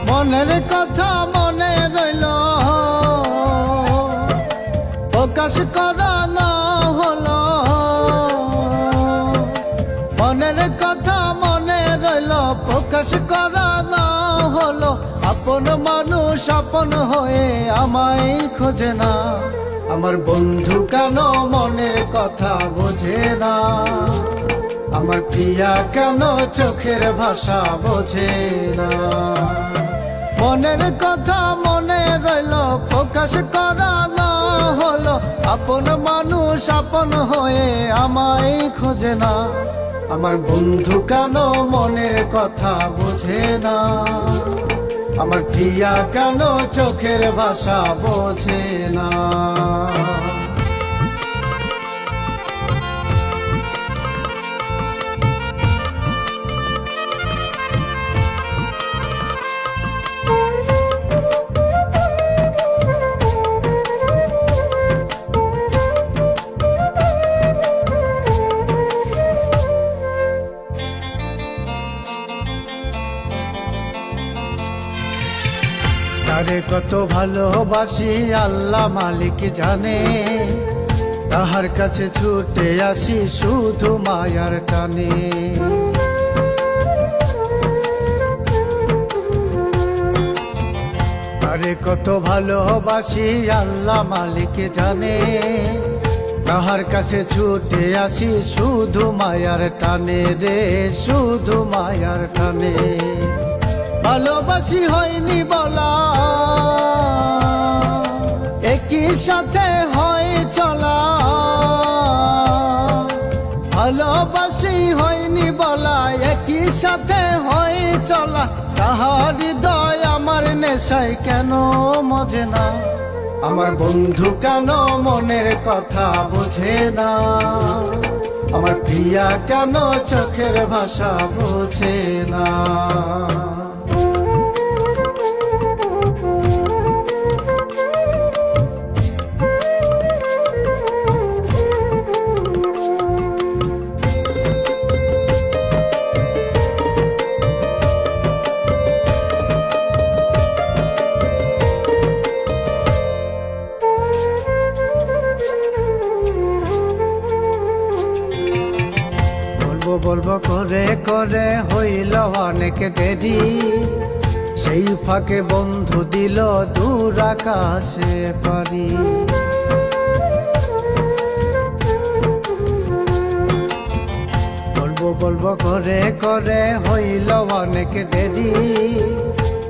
মনের কথা মনে রইল, প্রকাশ করা না হলো। মনের কথা মনে রইল, প্রকাশ করা না হলো। আপন মানুষ আপন হয়ে আমায় খোঁজে না। আমার বন্ধু কেন মনের কথা বোঝে না? আমার প্রিয়া কেন চোখের ভাষা বোঝে না? মনের কথা মনে রইল, প্রকাশ করা না হলো। আপন মানুষ আপন হয়ে আমায় খোঁজে না। আমার বন্ধু কেন মনের কথা বোঝে না? আমার প্রিয়া কেন চোখের ভাষা বোঝে না? তারে কত ভালোবাসি আল্লাহ মালিক জানে। তাহার কাছে ছুটে আসি শুধু মায়ার টানে। তারে কত ভালোবাসি আল্লাহ মালিক জানে। তাহার কাছে ছুটে আসি শুধু মায়ার টানে রে, শুধু মায়ার টানে। ভালোবাসি হয়নি বলা, একই সাথে হয় চলা। ভালোবাসি হয়নি বলা, একই সাথে হয় চলা। তাহার হৃদয় আমার নেশায় কেন মজে না? আমার বন্ধু কেন মনের কথা বোঝে না? আমার প্রিয়া কেন চোখের ভাষা বোঝে না? বলবো করে করে হইল অনেক দেরি। সেই ফাঁকে বন্ধু দিল দূর আকাশে পারি। বলবো করে করে হইল অনেক দেরি।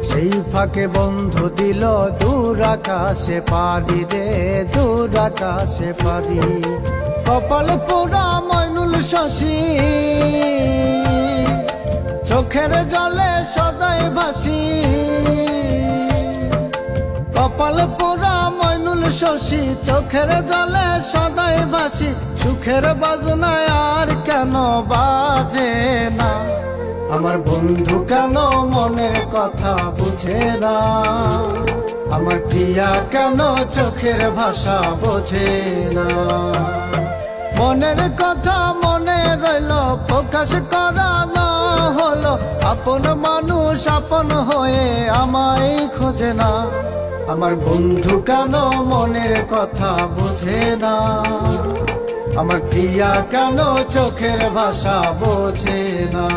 সেই ফাঁকে বন্ধু দিল দূর আকাশে পারি রে, দূর আকাশে পারি। কপাল পোড়া মইনুল শশী, চোখের জলে সদাই ভাসি। কপাল পোড়া মইনুল শশী, চোখের জলে সদাই ভাসি। সুখের বাজনায় আর কেন বাজে না? আমার বন্ধু কেন মনের কথা বুঝে না? আমার প্রিয়া কেন চোখের ভাষা বোঝে না? মনের কথা মনে রইল, প্রকাশ করা না হলো। আপন মানুষ আপন হয়ে আমায় খোঁজে না। আমার বন্ধু কেন মনের কথা বোঝে না? আমার প্রিয়া কেন চোখের ভাষা বোঝে না?